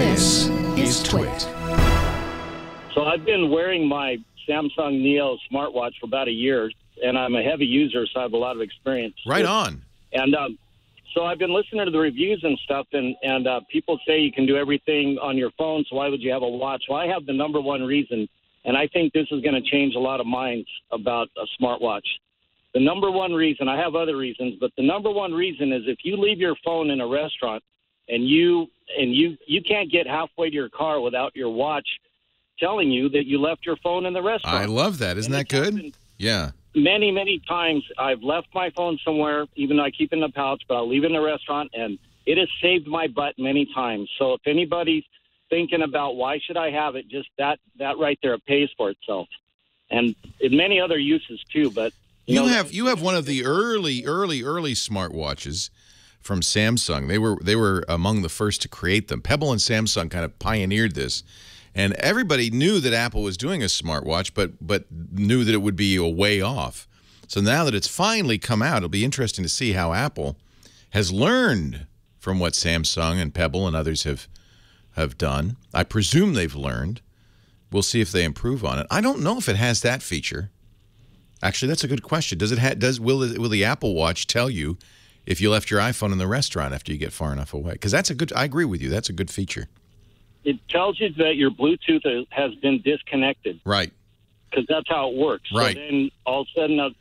This is TWiT. So I've been wearing my Samsung Neo smartwatch for about a year, and I'm a heavy user, so I have a lot of experience. Right on. And so I've been listening to the reviews and stuff, and people say you can do everything on your phone, so why would you have a watch? Well, I have the number one reason, and I think this is going to change a lot of minds about a smartwatch. The number one reason, I have other reasons, but the number one reason is if you leave your phone in a restaurant and you can't get halfway to your car without your watch telling you that you left your phone in the restaurant. I love that. Isn't that good? Yeah. Many, many times I've left my phone somewhere, even though I keep it in the pouch, but I'll leave it in the restaurant, and it has saved my butt many times. So if anybody's thinking about why should I have it, just that right there, it pays for itself. And many other uses too, but you have one of the early smartwatches from Samsung. They were among the first to create them. Pebble and Samsung kind of pioneered this, and everybody knew that Apple was doing a smartwatch, but knew that it would be a way off. So now that it's finally come out, it'll be interesting to see how Apple has learned from what Samsung and Pebble and others have done. I presume they've learned. We'll see if they improve on it. I don't know if it has that feature. Actually, that's a good question. Will the Apple Watch tell you if you left your iPhone in the restaurant after you get far enough away? Because I agree with you. That's a good feature. It tells you that your Bluetooth has been disconnected. Right. Because that's how it works. Right. So then all of a sudden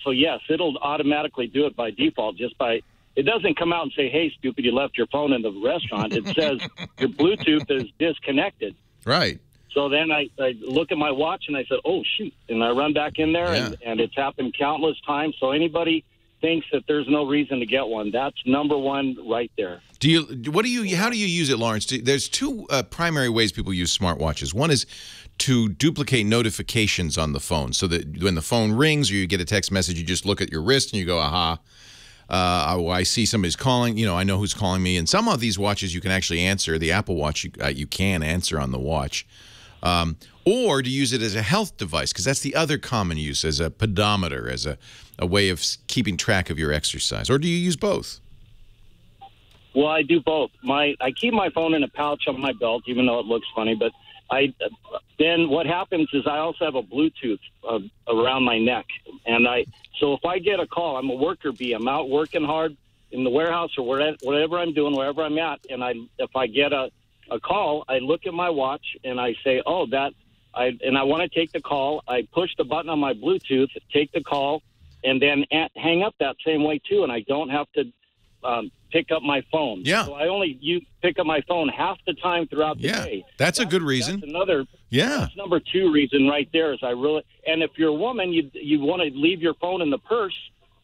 so yes, it'll automatically do it by default it doesn't come out and say, hey, stupid, you left your phone in the restaurant. It says your Bluetooth is disconnected. Right. So then I look at my watch and I said, oh, shoot. And I run back in there, and it's happened countless times. So anybody thinks that there's no reason to get one, that's number one right there. How do you use it, Lawrence? There's two primary ways people use smartwatches. One is to duplicate notifications on the phone so that when the phone rings or you get a text message, you just look at your wrist and you go, aha. I see somebody's calling. I know who's calling me. And some of these watches you can actually answer. The Apple Watch, you can answer on the watch. Or to use it as a health device, because that's the other common use, as a pedometer, as a way of keeping track of your exercise. Or do you use both? Well, I do both. I keep my phone in a pouch on my belt, even though it looks funny. But then what happens is I also have a Bluetooth around my neck. And so if I get a call, I'm a worker bee. I'm out working hard in the warehouse or whatever I'm doing, wherever I'm at. And if I get a call, I look at my watch and I say, I want to take the call. I push the button on my Bluetooth, take the call, and then hang up that same way too. And I don't have to pick up my phone. Yeah. So I only pick up my phone half the time throughout the day. That's a good reason. That's number two reason right there is and if you're a woman, you want to leave your phone in the purse.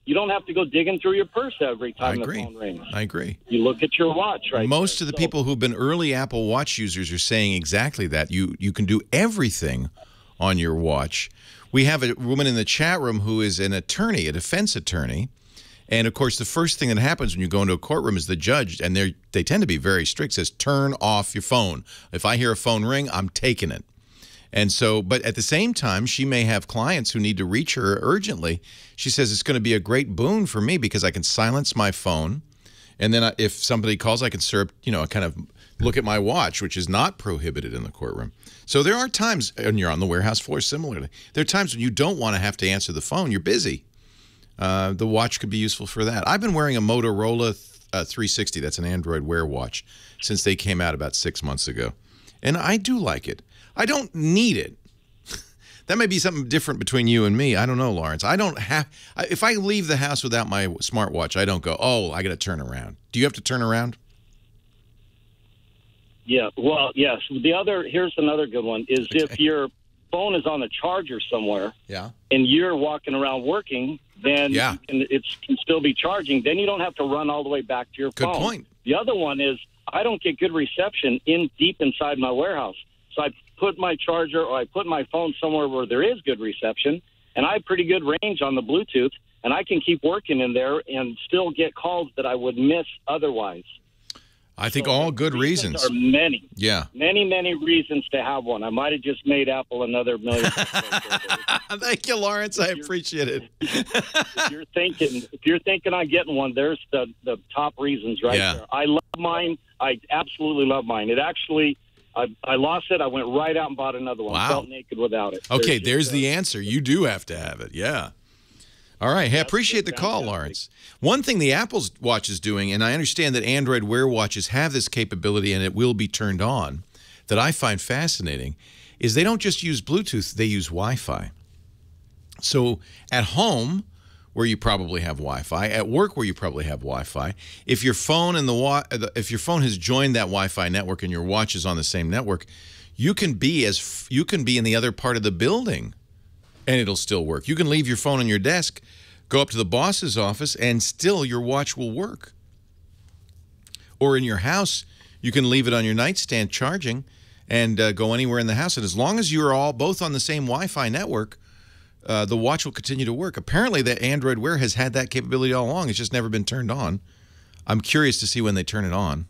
You don't have to go digging through your purse every time the phone rings. I agree. You look at your watch, right? Most of the people who've been early Apple Watch users are saying exactly that. You can do everything on your watch. We have a woman in the chat room who is an attorney, a defense attorney. And, of course, the first thing that happens when you go into a courtroom is the judge, and they tend to be very strict, says, turn off your phone. If I hear a phone ring, I'm taking it. And so, but at the same time, she may have clients who need to reach her urgently. She says it's going to be a great boon for me because I can silence my phone. And then if somebody calls, I can kind of look at my watch, which is not prohibited in the courtroom. So there are times, and you're on the warehouse floor similarly, there are times when you don't want to have to answer the phone. You're busy. The watch could be useful for that. I've been wearing a Motorola 360. That's an Android Wear watch since they came out about 6 months ago. And I do like it. I don't need it. That may be something different between you and me. I don't know, Lawrence. If I leave the house without my smartwatch, I don't go, oh, I got to turn around. Do you have to turn around? Yeah, well, yes. Here's another good one, is if your phone is on a charger somewhere and you're walking around working, then it can still be charging. Then you don't have to run all the way back to your phone. Good point. The other one is I don't get good reception deep inside my warehouse. So I put my charger or I put my phone somewhere where there is good reception, and I have pretty good range on the Bluetooth, and I can keep working in there and still get calls that I would miss otherwise. I think all good reasons. There are many. Yeah. Many reasons to have one. I might have just made Apple another million. Thank you, Lawrence. I appreciate it. if you're thinking on getting one, there's the top reasons right there. I love mine. I absolutely love mine. It actually, I lost it. I went right out and bought another one. Wow. Felt naked without it. Okay, there's the answer. You do have to have it. Yeah. All right. Hey, I appreciate the call, Lawrence. One thing the Apple Watch is doing, and I understand that Android Wear watches have this capability and it will be turned on, that I find fascinating, is they don't just use Bluetooth, they use Wi-Fi. So at home, where you probably have Wi-Fi, at work where you probably have Wi-Fi, if your phone has joined that Wi-Fi network and your watch is on the same network, you can be in the other part of the building and it'll still work. You can leave your phone on your desk, go up to the boss's office, and still your watch will work. Or in your house, you can leave it on your nightstand charging and go anywhere in the house. And as long as you're all both on the same Wi-Fi network, the watch will continue to work. Apparently, the Android Wear has had that capability all along. It's just never been turned on. I'm curious to see when they turn it on,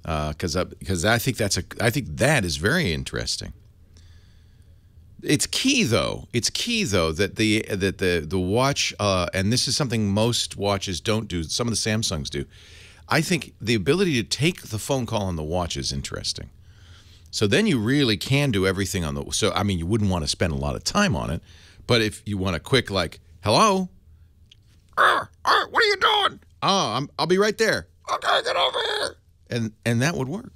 because I think that is very interesting. It's key though. It's key though that the watch, and this is something most watches don't do. Some of the Samsungs do. I think the ability to take the phone call on the watch is interesting. So then you really can do everything on the. So I mean, you wouldn't want to spend a lot of time on it, but if you want a quick like, hello, what are you doing? Oh, I'll be right there. Okay, get over here, and that would work.